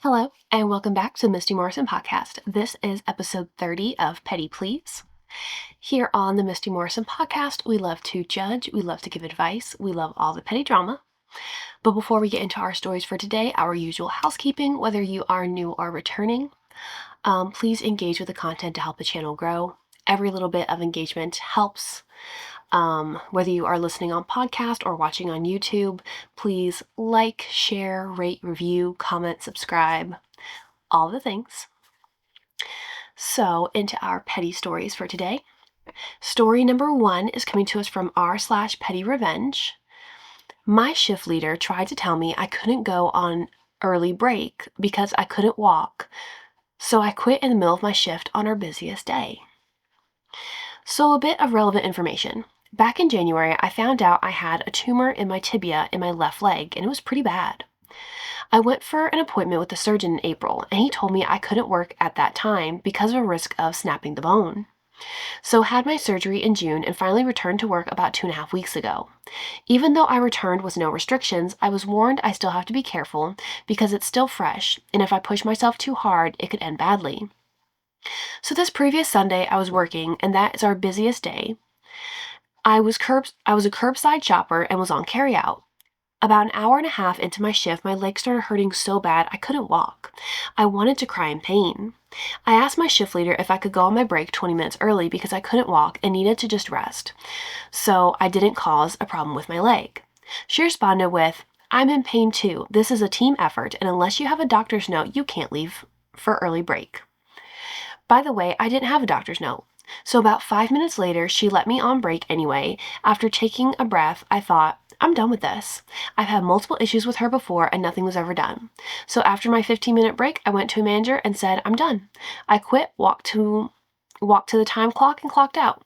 Hello, and welcome back to the Misty Morrison Podcast. This is episode 30 of Petty Please. Here on the Misty Morrison Podcast, we love to judge, we love to give advice, we love all the petty drama. But before we get into our stories for today, our usual housekeeping, whether you are new or returning, please engage with the content to help the channel grow. Every little bit of engagement helps. Whether you are listening on podcast or watching on YouTube, please like, share, rate, review, comment, subscribe, all the things. So into our petty stories for today. Story number 1 is coming to us from r/petty revenge. My shift leader tried to tell me I couldn't go on early break because I couldn't walk, so I quit in the middle of my shift on our busiest day. So a bit of relevant information. Back in January, I found out I had a tumor in my tibia in my left leg, and it was pretty bad. I went for an appointment with the surgeon in April, and he told me I couldn't work at that time because of a risk of snapping the bone. So had my surgery in June and finally returned to work about 2.5 weeks ago. Even though I returned with no restrictions, I was warned I still have to be careful because it's still fresh, and if I push myself too hard, it could end badly. So this previous Sunday, I was working, and that is our busiest day. I was a curbside shopper and was on carryout. About an hour and a half into my shift, my legs started hurting so bad I couldn't walk. I wanted to cry in pain. I asked my shift leader if I could go on my break 20 minutes early because I couldn't walk and needed to just rest, so I didn't cause a problem with my leg. She responded with, "I'm in pain too. This is a team effort, and unless you have a doctor's note, you can't leave for early break." By the way, I didn't have a doctor's note. So about 5 minutes later, she let me on break anyway. After taking a breath, I thought, I'm done with this. I've had multiple issues with her before and nothing was ever done. So after my 15-minute break, I went to a manager and said, I'm done. I quit, walked to the time clock and clocked out.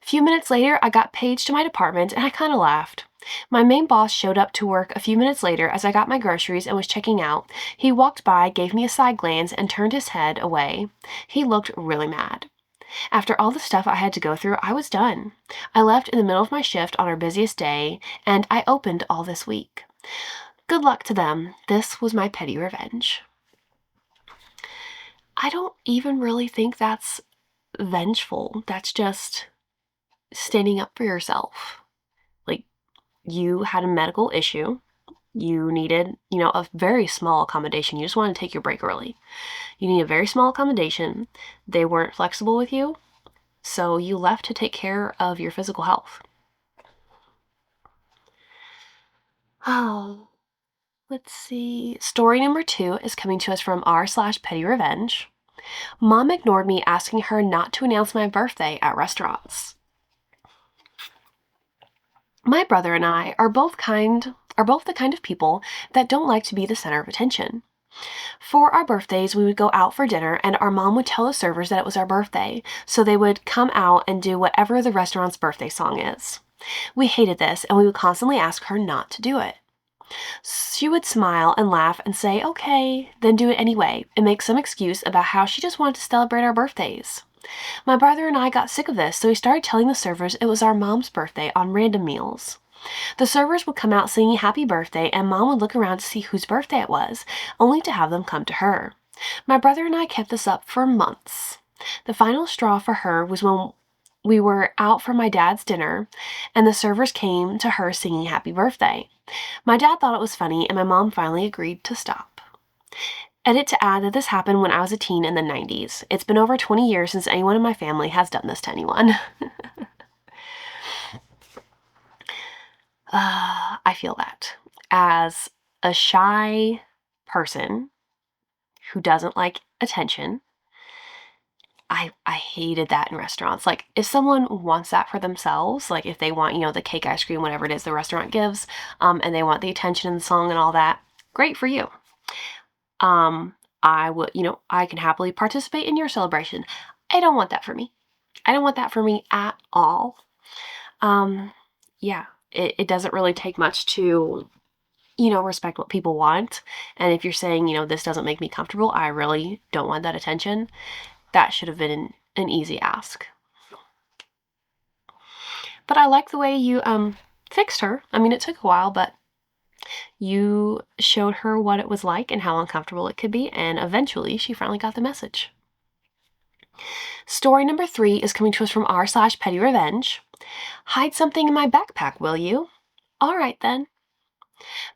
A few minutes later, I got paged to my department and I kind of laughed. My main boss showed up to work a few minutes later as I got my groceries and was checking out. He walked by, gave me a side glance, and turned his head away. He looked really mad. After all the stuff I had to go through, I was done. I left in the middle of my shift on our busiest day, and I opened all this week. Good luck to them. This was my petty revenge. I don't even really think that's vengeful. That's just standing up for yourself. Like, you had a medical issue. You needed, a very small accommodation. You just wanted to take your break early. You need a very small accommodation. They weren't flexible with you, so you left to take care of your physical health. Oh, let's see. Story number 2 is coming to us from r/petty revenge. Mom ignored me asking her not to announce my birthday at restaurants. My brother and I are both the kind of people that don't like to be the center of attention. For our birthdays, we would go out for dinner, and our mom would tell the servers that it was our birthday, so they would come out and do whatever the restaurant's birthday song is. We hated this, and we would constantly ask her not to do it. She would smile and laugh and say, okay, then do it anyway, and make some excuse about how she just wanted to celebrate our birthdays. My brother and I got sick of this, so we started telling the servers it was our mom's birthday on random meals. The servers would come out singing happy birthday, and Mom would look around to see whose birthday it was, only to have them come to her. My brother and I kept this up for months. The final straw for her was when we were out for my dad's dinner, and the servers came to her singing happy birthday. My dad thought it was funny, and my mom finally agreed to stop. Edit to add that this happened when I was a teen in the 90s. It's been over 20 years since anyone in my family has done this to anyone. I feel that. As a shy person who doesn't like attention, I hated that in restaurants. Like, if someone wants that for themselves, like if they want, the cake, ice cream, whatever it is the restaurant gives, and they want the attention and the song and all that, great for you. I would, I can happily participate in your celebration. I don't want that for me. I don't want that for me at all. Yeah, it doesn't really take much to, respect what people want. And if you're saying, this doesn't make me comfortable, I really don't want that attention, that should have been an easy ask. But I like the way you, fixed her. I mean, it took a while, but You showed her what it was like and how uncomfortable it could be, and eventually she finally got the message. Story number 3 is coming to us from r/petty revenge. Hide something in my backpack, will you? All right then.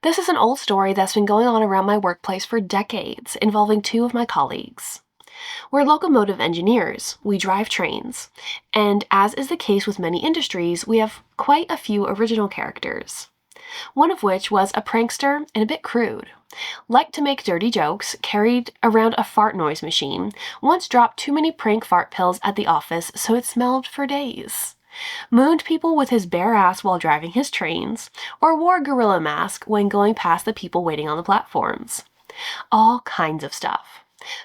This is an old story that's been going on around my workplace for decades, involving 2 of my colleagues. We're locomotive engineers. We drive trains. And as is the case with many industries, we have quite a few original characters. One of which was a prankster and a bit crude. Liked to make dirty jokes, carried around a fart noise machine, once dropped too many prank fart pills at the office so it smelled for days. Mooned people with his bare ass while driving his trains, or wore a gorilla mask when going past the people waiting on the platforms. All kinds of stuff.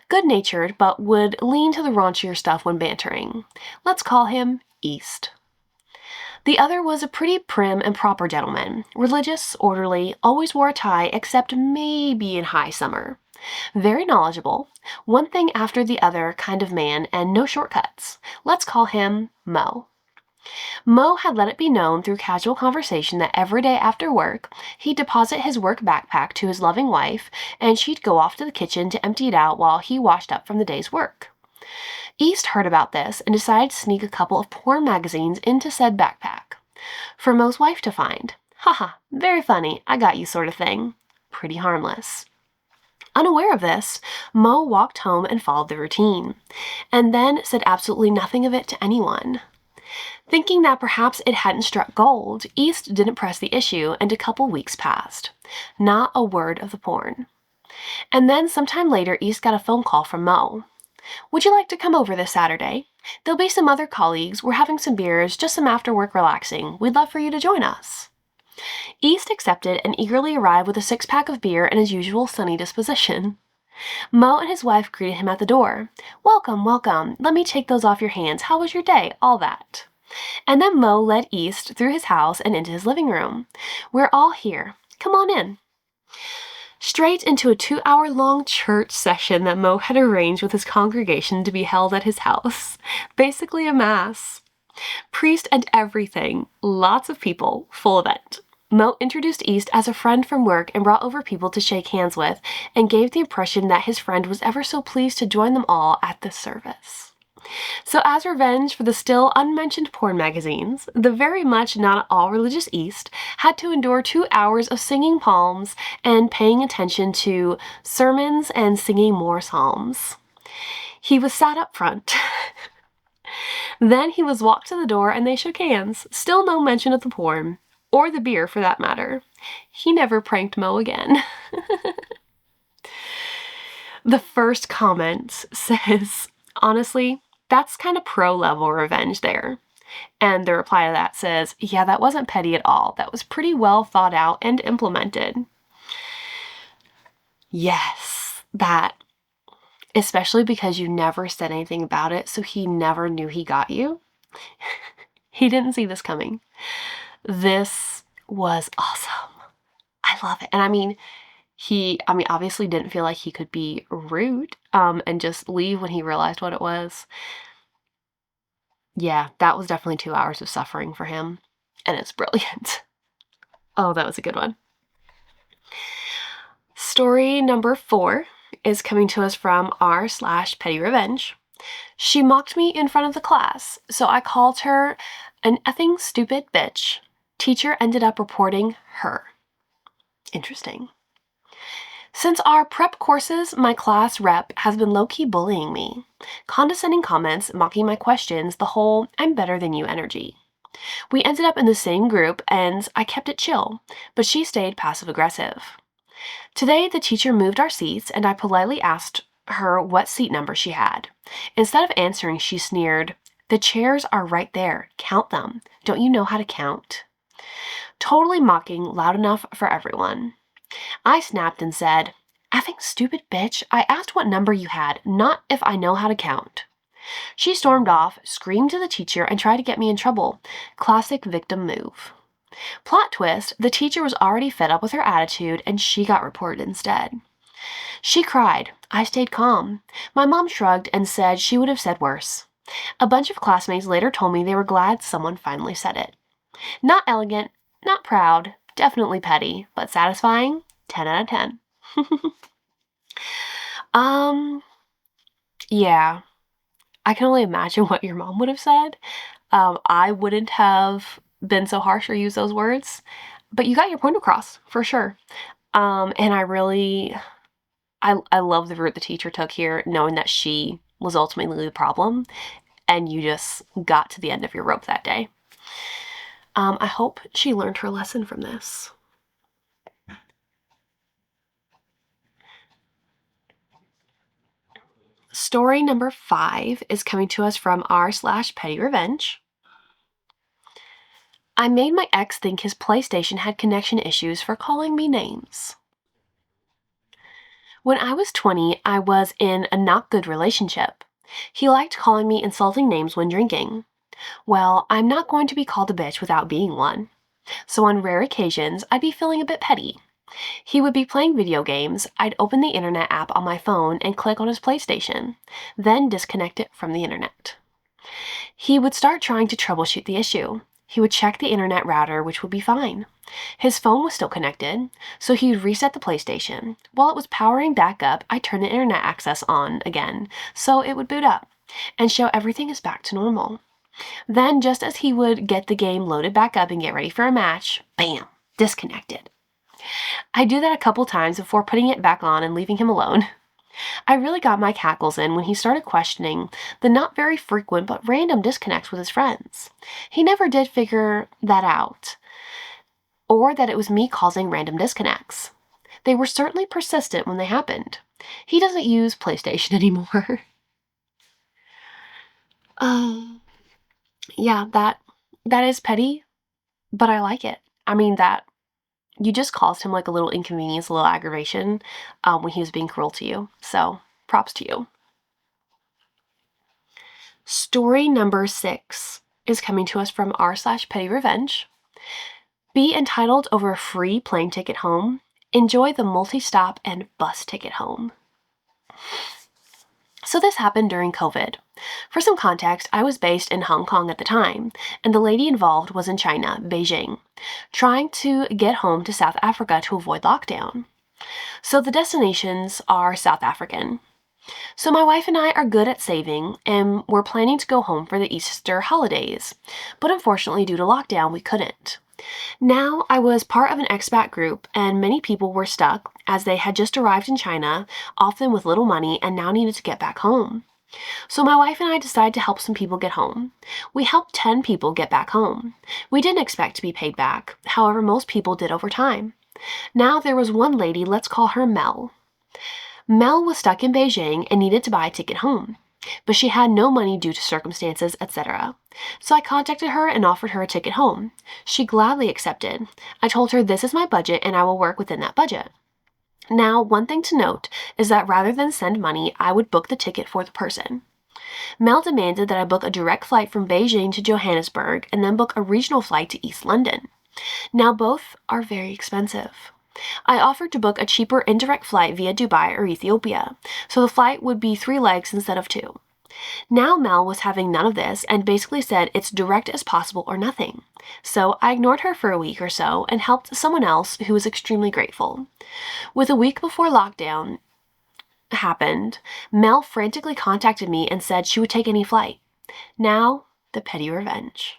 Good-natured, but would lean to the raunchier stuff when bantering. Let's call him East. The other was a pretty prim and proper gentleman, religious, orderly, always wore a tie except maybe in high summer. Very knowledgeable, one thing after the other kind of man, and no shortcuts. Let's call him Mo. Mo had let it be known through casual conversation that every day after work, he'd deposit his work backpack to his loving wife, and she'd go off to the kitchen to empty it out while he washed up from the day's work. East heard about this and decided to sneak a couple of porn magazines into said backpack. For Mo's wife to find. Haha, very funny, I got you sort of thing. Pretty harmless. Unaware of this, Mo walked home and followed the routine, and then said absolutely nothing of it to anyone. Thinking that perhaps it hadn't struck gold, East didn't press the issue, and a couple weeks passed. Not a word of the porn. And then sometime later, East got a phone call from Mo. Would you like to come over this Saturday? There'll be some other colleagues. We're having some beers, just some after-work relaxing. We'd love for you to join us. East accepted and eagerly arrived with a 6-pack of beer and his usual sunny disposition. Mo and his wife greeted him at the door. Welcome, welcome. Let me take those off your hands. How was your day? All that. And then Mo led East through his house and into his living room. We're all here. Come on in. Straight into a 2-hour-long church session that Mo had arranged with his congregation to be held at his house. Basically a mass. Priest and everything. Lots of people. Full event. Mo introduced East as a friend from work and brought over people to shake hands with, and gave the impression that his friend was ever so pleased to join them all at the service. So as revenge for the still unmentioned porn magazines, the very much not at all religious East had to endure 2 hours of singing psalms and paying attention to sermons and singing more psalms. He was sat up front. Then he was walked to the door and they shook hands. Still no mention of the porn. Or the beer, for that matter. He never pranked Mo again. The first comment says, honestly, that's kind of pro-level revenge there. And the reply to that says, yeah, that wasn't petty at all. That was pretty well thought out and implemented. Yes, that. Especially because you never said anything about it, so he never knew he got you. He didn't see this coming. This was awesome. I love it. And he obviously didn't feel like he could be rude and just leave when he realized what it was. Yeah, that was definitely 2 hours of suffering for him. And it's brilliant. Oh, that was a good one. Story number 4 is coming to us from r/petty revenge. She mocked me in front of the class, so I called her an effing stupid bitch. Teacher ended up reporting her. Interesting. Since our prep courses, my class rep has been low-key bullying me. Condescending comments, mocking my questions, the whole I'm better than you energy. We ended up in the same group and I kept it chill, but she stayed passive-aggressive. Today, the teacher moved our seats and I politely asked her what seat number she had. Instead of answering, she sneered, "The chairs are right there. Count them. Don't you know how to count?" Totally mocking, loud enough for everyone. I snapped and said, "Effing stupid bitch, I asked what number you had, not if I know how to count." She stormed off, screamed to the teacher, and tried to get me in trouble. Classic victim move. Plot twist, the teacher was already fed up with her attitude and she got reported instead. She cried. I stayed calm. My mom shrugged and said she would have said worse. A bunch of classmates later told me they were glad someone finally said it. Not elegant, not proud, definitely petty, but satisfying, 10 out of 10. Um, yeah, I can only imagine what your mom would have said. I wouldn't have been so harsh or used those words, but you got your point across, for sure. And I love the route the teacher took here, knowing that she was ultimately the problem, and you just got to the end of your rope that day. I hope she learned her lesson from this. Story number 5 is coming to us from r/petty revenge. I made my ex think his PlayStation had connection issues for calling me names. When I was 20, I was in a not good relationship. He liked calling me insulting names when drinking. Well, I'm not going to be called a bitch without being one. So on rare occasions, I'd be feeling a bit petty. He would be playing video games, I'd open the internet app on my phone and click on his PlayStation, then disconnect it from the internet. He would start trying to troubleshoot the issue. He would check the internet router, which would be fine. His phone was still connected, so he'd reset the PlayStation. While it was powering back up, I'd turn the internet access on again, so it would boot up and show everything is back to normal. Then, just as he would get the game loaded back up and get ready for a match, bam, disconnected. I do that a couple times before putting it back on and leaving him alone. I really got my cackles in when he started questioning the not very frequent but random disconnects with his friends. He never did figure that out, or that it was me causing random disconnects. They were certainly persistent when they happened. He doesn't use PlayStation anymore. Yeah, that is petty, but I like it. I mean, that you just caused him like a little inconvenience, a little aggravation when he was being cruel to you. So props to you. Story number 6 is coming to us from r/petty revenge. Be entitled over a free plane ticket home. Enjoy the multi-stop and bus ticket home. So this happened during COVID. For some context, I was based in Hong Kong at the time, and the lady involved was in China, Beijing, trying to get home to South Africa to avoid lockdown. So the destinations are South African. So my wife and I are good at saving, and we're planning to go home for the Easter holidays. But unfortunately, due to lockdown, we couldn't. Now, I was part of an expat group, and many people were stuck as they had just arrived in China, often with little money, and now needed to get back home. So my wife and I decided to help some people get home. We helped 10 people get back home. We didn't expect to be paid back, however, most people did over time. Now there was one lady, let's call her Mel. Mel was stuck in Beijing and needed to buy a ticket home, but she had no money due to circumstances, etc. So I contacted her and offered her a ticket home. She gladly accepted. I told her this is my budget and I will work within that budget. Now, one thing to note is that rather than send money, I would book the ticket for the person. Mel demanded that I book a direct flight from Beijing to Johannesburg and then book a regional flight to East London. Now, both are very expensive. I offered to book a cheaper indirect flight via Dubai or Ethiopia, so the flight would be 3 legs instead of 2. Now Mel was having none of this and basically said it's direct as possible or nothing. So I ignored her for a week or so and helped someone else who was extremely grateful. With a week before lockdown happened, Mel frantically contacted me and said she would take any flight. Now, the petty revenge.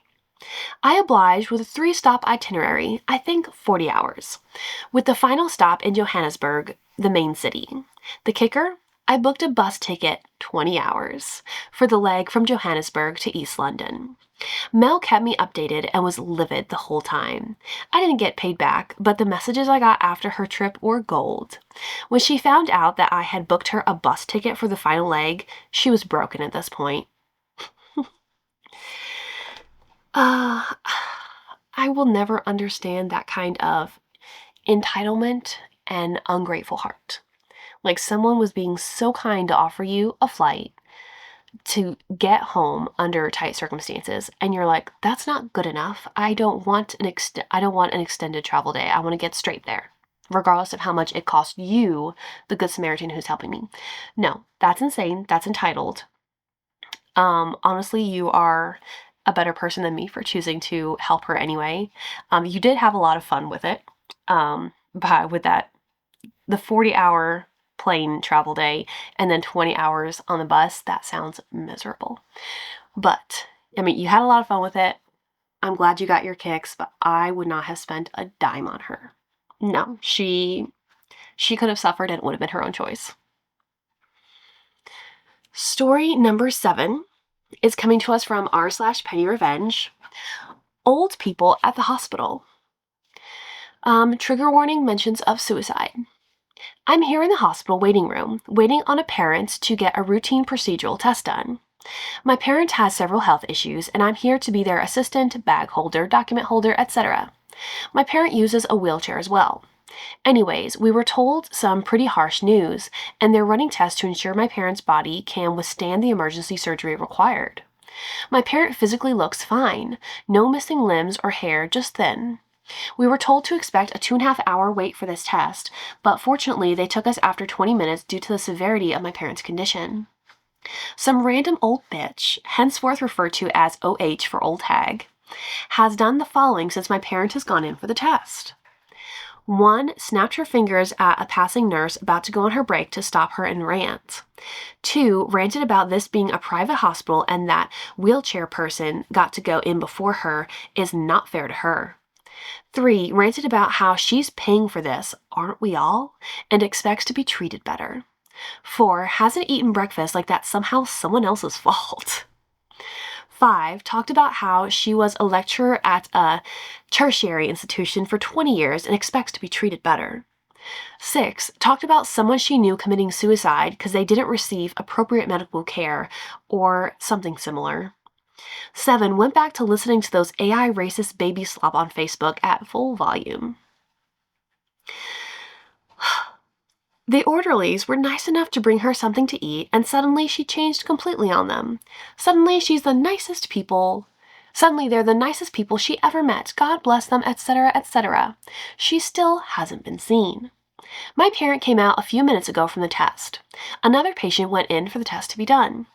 I obliged with a 3-stop itinerary, I think 40 hours, with the final stop in Johannesburg, the main city. The kicker? I booked a bus ticket 20 hours for the leg from Johannesburg to East London. Mel kept me updated and was livid the whole time. I didn't get paid back, but the messages I got after her trip were gold. When she found out that I had booked her a bus ticket for the final leg, she was broken at this point. I will never understand that kind of entitlement and ungrateful heart. Like someone was being so kind to offer you a flight to get home under tight circumstances, and you're like, that's not good enough. I don't want an extended travel day. I want to get straight there, regardless of how much it costs you, the Good Samaritan who's helping me. No, that's insane. That's entitled. Honestly, you are a better person than me for choosing to help her anyway. You did have a lot of fun with it. But with that, the 40-hour plane travel day and then 20 hours on the bus, that sounds miserable. But, I mean, you had a lot of fun with it. I'm glad you got your kicks, but I would not have spent a dime on her. No, she could have suffered and it would have been her own choice. Story number 7 is coming to us from r/petty revenge. Old people at the hospital. Trigger warning, mentions of suicide. I'm here in the hospital waiting room, waiting on a parent to get a routine procedural test done. My parent has several health issues, and I'm here to be their assistant, bag holder, document holder, etc. My parent uses a wheelchair as well. Anyways, we were told some pretty harsh news, and they're running tests to ensure my parent's body can withstand the emergency surgery required. My parent physically looks fine. No missing limbs or hair, just thin. We were told to expect a 2.5-hour wait for this test, but fortunately they took us after 20 minutes due to the severity of my parent's condition. Some random old bitch, henceforth referred to as OH for old hag, has done the following since my parent has gone in for the test. 1. Snapped her fingers at a passing nurse about to go on her break to stop her and rant. 2. Ranted about this being a private hospital and that wheelchair person got to go in before her is not fair to her. 3. Ranted about how she's paying for this, aren't we all, and expects to be treated better. 4. Hasn't eaten breakfast like that's somehow someone else's fault. 5. Talked about how she was a lecturer at a tertiary institution for 20 years and expects to be treated better. 6. Talked about someone she knew committing suicide because they didn't receive appropriate medical care or something similar. 7. Went back to listening to those AI racist baby slop on Facebook at full volume. The orderlies were nice enough to bring her something to eat, and suddenly she changed completely on them. Suddenly they're the nicest people she ever met. God bless them, etc., etc. She still hasn't been seen. My parent came out a few minutes ago from the test. Another patient went in for the test to be done.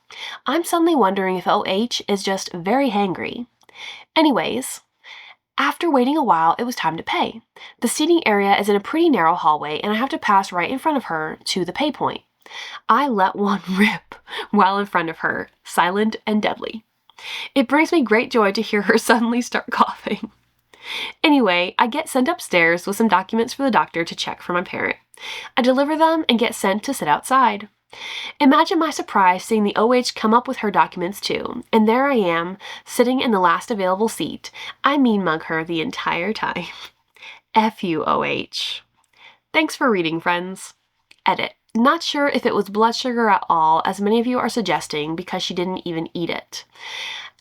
I'm suddenly wondering if OH is just very hangry. Anyways, after waiting a while, it was time to pay. The seating area is in a pretty narrow hallway, and I have to pass right in front of her to the pay point. I let one rip while in front of her, silent and deadly. It brings me great joy to hear her suddenly start coughing. Anyway, I get sent upstairs with some documents for the doctor to check for my parent. I deliver them and get sent to sit outside. Imagine my surprise seeing the OH come up with her documents too, and there I am, sitting in the last available seat. I mean mug her the entire time. F you, OH. Thanks for reading, friends. Edit. Not sure if it was blood sugar at all, as many of you are suggesting, because she didn't even eat it.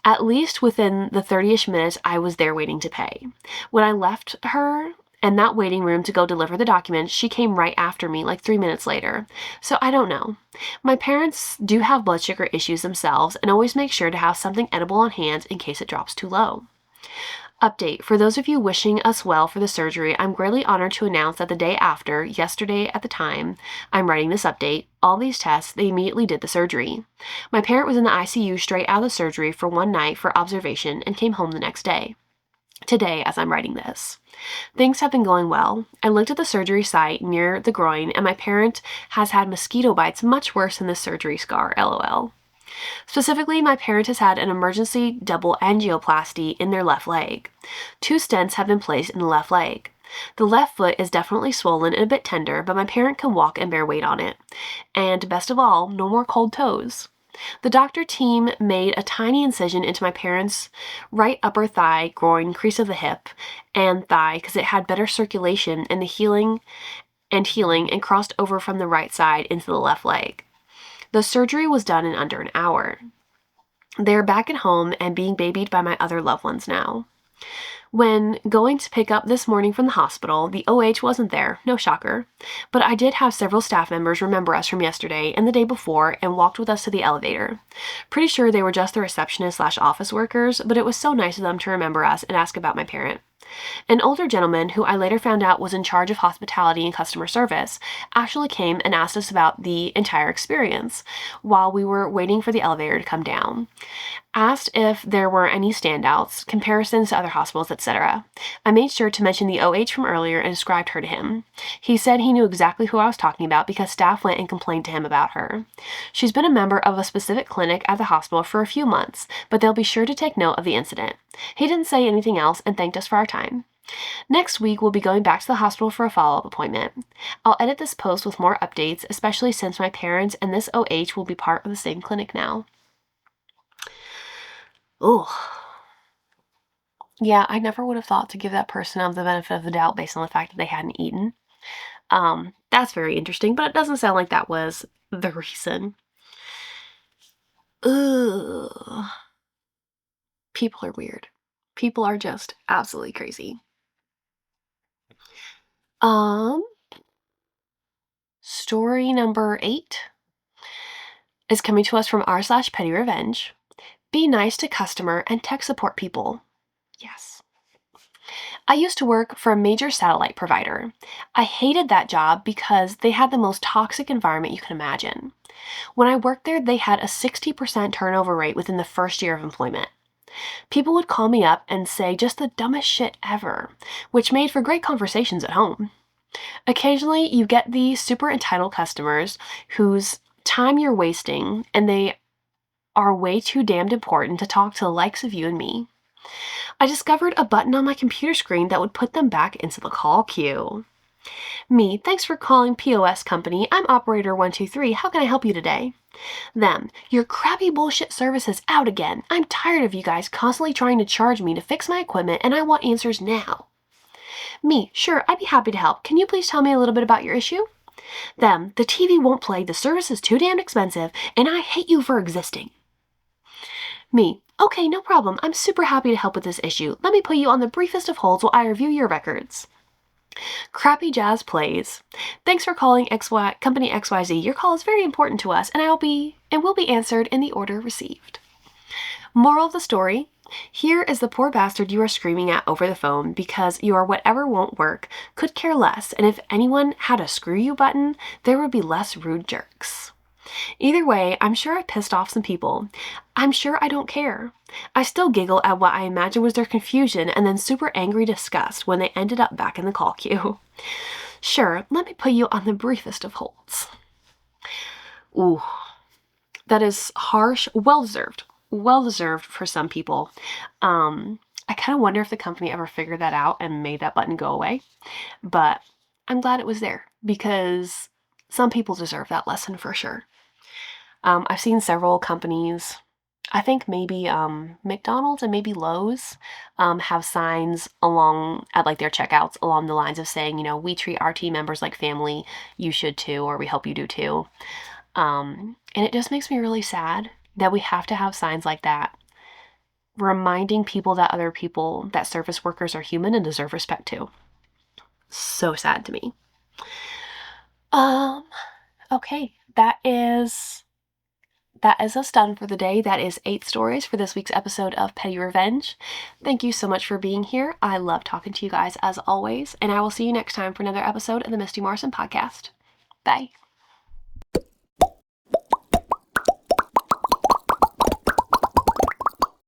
At least within the 30-ish minutes I was there waiting to pay. When I left her and that waiting room to go deliver the documents, she came right after me, like 3 minutes later. So I don't know. My parents do have blood sugar issues themselves and always make sure to have something edible on hand in case it drops too low. Update. For those of you wishing us well for the surgery, I'm greatly honored to announce that the day after, yesterday at the time I'm writing this update, all these tests, they immediately did the surgery. My parent was in the ICU straight out of the surgery for one night for observation and came home the next day. Today, as I'm writing this. Things have been going well. I looked at the surgery site near the groin, and my parent has had mosquito bites much worse than this surgery scar, LOL. Specifically, my parent has had an emergency double angioplasty in their left leg. 2 stents have been placed in the left leg. The left foot is definitely swollen and a bit tender, but my parent can walk and bear weight on it. And best of all, no more cold toes. The doctor team made a tiny incision into my parents' right upper thigh, groin, crease of the hip, and thigh because it had better circulation and healing and crossed over from the right side into the left leg. The surgery was done in under an hour. They are back at home and being babied by my other loved ones now. When going to pick up this morning from the hospital, the OH wasn't there, no shocker, but I did have several staff members remember us from yesterday and the day before and walked with us to the elevator. Pretty sure they were just the receptionist/office workers, but it was so nice of them to remember us and ask about my parent. An older gentleman, who I later found out was in charge of hospitality and customer service, actually came and asked us about the entire experience while we were waiting for the elevator to come down. Asked if there were any standouts, comparisons to other hospitals, etc. I made sure to mention the OH from earlier and described her to him. He said he knew exactly who I was talking about because staff went and complained to him about her. She's been a member of a specific clinic at the hospital for a few months, but they'll be sure to take note of the incident. He didn't say anything else and thanked us for our time. Next week, we'll be going back to the hospital for a follow-up appointment. I'll edit this post with more updates, especially since my parents and this OH will be part of the same clinic now. Oh. Yeah, I never would have thought to give that person the benefit of the doubt based on the fact that they hadn't eaten. That's very interesting, but it doesn't sound like that was the reason. Ugh. People are weird. People are just absolutely crazy. Story number 8 is coming to us from r/petty revenge. Be nice to customer and tech support people. Yes. I used to work for a major satellite provider. I hated that job because they had the most toxic environment you can imagine. When I worked there, they had a 60% turnover rate within the first year of employment. People would call me up and say just the dumbest shit ever, which made for great conversations at home. Occasionally, you get these super entitled customers whose time you're wasting, and they are way too damned important to talk to the likes of you and me. I discovered a button on my computer screen that would put them back into the call queue. Me, thanks for calling POS Company. I'm operator 123. How can I help you today? Them, your crappy bullshit service is out again. I'm tired of you guys constantly trying to charge me to fix my equipment, and I want answers now. Me, sure, I'd be happy to help. Can you please tell me a little bit about your issue? Them, the TV won't play, the service is too damn expensive, and I hate you for existing. Me, okay, no problem. I'm super happy to help with this issue. Let me put you on the briefest of holds while I review your records. Crappy jazz plays. Thanks for calling Company XYZ. Your call is very important to us, and will be answered in the order received. Moral of the story: here is the poor bastard you are screaming at over the phone because your whatever won't work could care less, and if anyone had a screw you button, there would be less rude jerks. Either way, I'm sure I pissed off some people. I'm sure I don't care. I still giggle at what I imagine was their confusion and then super angry disgust when they ended up back in the call queue. Sure, let me put you on the briefest of holds. Ooh, that is harsh. Well-deserved. Well-deserved for some people. I kind of wonder if the company ever figured that out and made that button go away. But I'm glad it was there because some people deserve that lesson for sure. I've seen several companies, I think maybe McDonald's and maybe Lowe's, have signs at like their checkouts along the lines of saying, we treat our team members like family, you should too, or we hope you do too. And it just makes me really sad that we have to have signs like that, reminding people that service workers are human and deserve respect too. So sad to me. Okay, that is us done for the day. That is 8 stories for this week's episode of Petty Revenge. Thank you so much for being here. I love talking to you guys as always, and I will see you next time for another episode of the Misty Morrison Podcast. Bye.